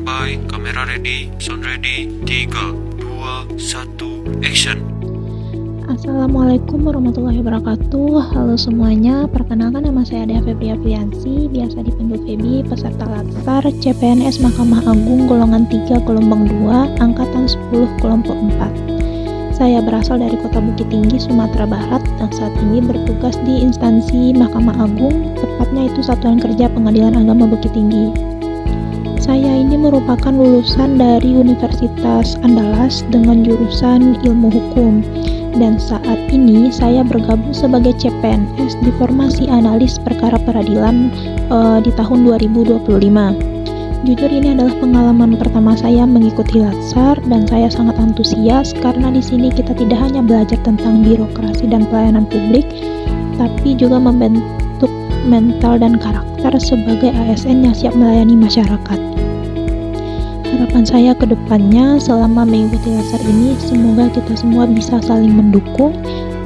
Standby, kamera ready, sound ready, 3, 2, 1, action. Assalamualaikum warahmatullahi wabarakatuh. Halo semuanya, perkenalkan nama saya Dea Febria Priyansi, biasa dipanggil Febi, peserta Latsar CPNS Mahkamah Agung golongan 3 gelombang 2, angkatan 10 kelompok 4. Saya berasal dari Kota Bukit Tinggi, Sumatera Barat, dan saat ini bertugas di instansi Mahkamah Agung, tepatnya itu Satuan Kerja Pengadilan Agama Bukit Tinggi. Saya ini merupakan lulusan dari Universitas Andalas dengan jurusan Ilmu Hukum, dan saat ini saya bergabung sebagai CPNS di Formasi Analis Perkara Peradilan di tahun 2025. Jujur ini adalah pengalaman pertama saya mengikuti Latsar, dan saya sangat antusias karena di sini kita tidak hanya belajar tentang birokrasi dan pelayanan publik, tapi juga membentuk mental dan karakter sebagai ASN yang siap melayani masyarakat. Harapan saya ke depannya selama mengikuti Latsar ini, semoga kita semua bisa saling mendukung,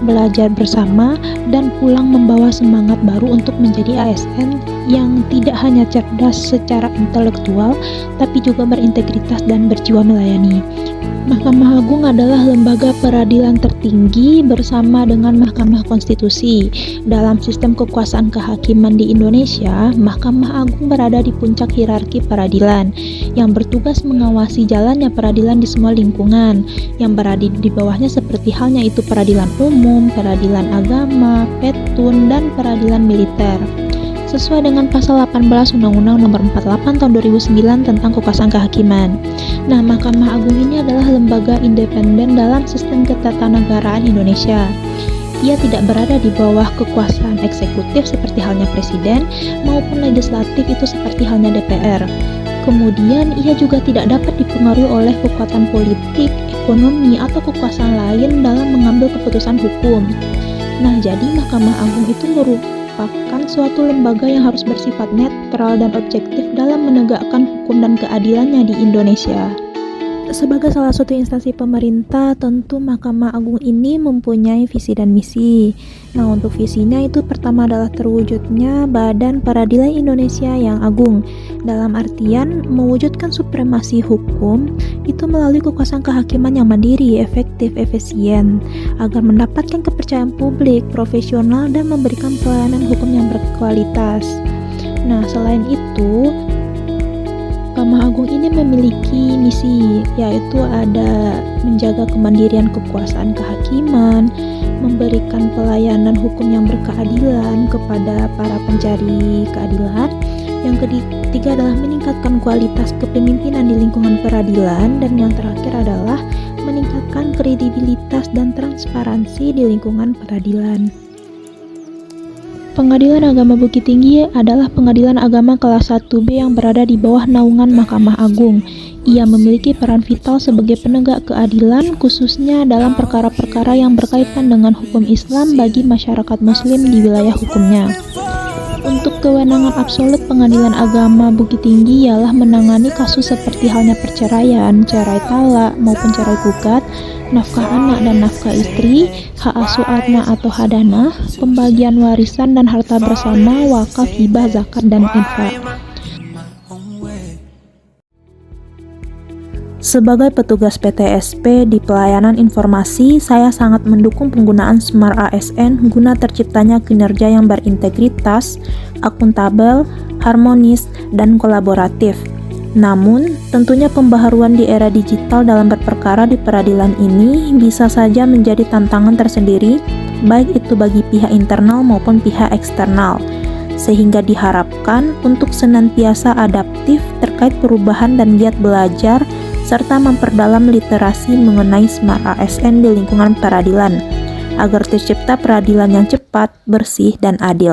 belajar bersama, dan pulang membawa semangat baru untuk menjadi ASN yang tidak hanya cerdas secara intelektual, tapi juga berintegritas dan berjiwa melayani. Mahkamah Agung adalah lembaga peradilan tertinggi bersama dengan Mahkamah Konstitusi. Dalam sistem kekuasaan kehakiman di Indonesia, Mahkamah Agung berada di puncak hierarki peradilan, yang bertugas mengawasi jalannya peradilan di semua lingkungan. Yang berada di bawahnya seperti halnya itu peradilan umum, peradilan agama, petun, dan peradilan militer. Sesuai dengan pasal 18 Undang-Undang Nomor 48 Tahun 2009 tentang Kekuasaan Kehakiman. Nah, Mahkamah Agung ini adalah lembaga independen dalam sistem ketatanegaraan Indonesia. Ia tidak berada di bawah kekuasaan eksekutif seperti halnya presiden, maupun legislatif itu seperti halnya DPR. Kemudian, ia juga tidak dapat dipengaruhi oleh kekuatan politik, ekonomi, atau kekuasaan lain dalam mengambil keputusan hukum. Nah, jadi Mahkamah Agung itu merupakan suatu lembaga yang harus bersifat netral dan objektif dalam menegakkan hukum dan keadilannya di Indonesia. Sebagai salah satu instansi pemerintah, tentu Mahkamah Agung ini mempunyai visi dan misi. Nah, untuk visinya itu pertama adalah terwujudnya Badan Peradilan Indonesia yang agung. Dalam artian mewujudkan supremasi hukum itu melalui kekuasaan kehakiman yang mandiri, efektif, efisien, agar mendapatkan kepercayaan publik, profesional, dan memberikan pelayanan hukum yang berkualitas. Nah, selain itu, Mahkamah Agung ini memiliki misi, yaitu ada menjaga kemandirian kekuasaan kehakiman, memberikan pelayanan hukum yang berkeadilan kepada para pencari keadilan. Yang ketiga adalah meningkatkan kualitas kepemimpinan di lingkungan peradilan, dan yang terakhir adalah meningkatkan kredibilitas dan transparansi di lingkungan peradilan. Pengadilan Agama Bukit Tinggi adalah pengadilan agama kelas 1B yang berada di bawah naungan Mahkamah Agung. Ia memiliki peran vital sebagai penegak keadilan, khususnya dalam perkara-perkara yang berkaitan dengan hukum Islam bagi masyarakat Muslim di wilayah hukumnya. Untuk kewenangan absolut Pengadilan Agama Bukit Tinggi ialah menangani kasus seperti halnya perceraian, cerai talak maupun cerai gugat, nafkah anak dan nafkah istri, hak asuh anak atau hadanah, pembagian warisan dan harta bersama, wakaf, hibah, zakat, dan infak. Sebagai petugas PTSP di pelayanan informasi, saya sangat mendukung penggunaan Smart ASN guna terciptanya kinerja yang berintegritas, akuntabel, harmonis, dan kolaboratif. Namun, tentunya pembaharuan di era digital dalam berperkara di peradilan ini bisa saja menjadi tantangan tersendiri, baik itu bagi pihak internal maupun pihak eksternal, sehingga diharapkan untuk senantiasa adaptif terkait perubahan dan giat belajar, serta memperdalam literasi mengenai Smart ASN di lingkungan peradilan, agar tercipta peradilan yang cepat, bersih, dan adil.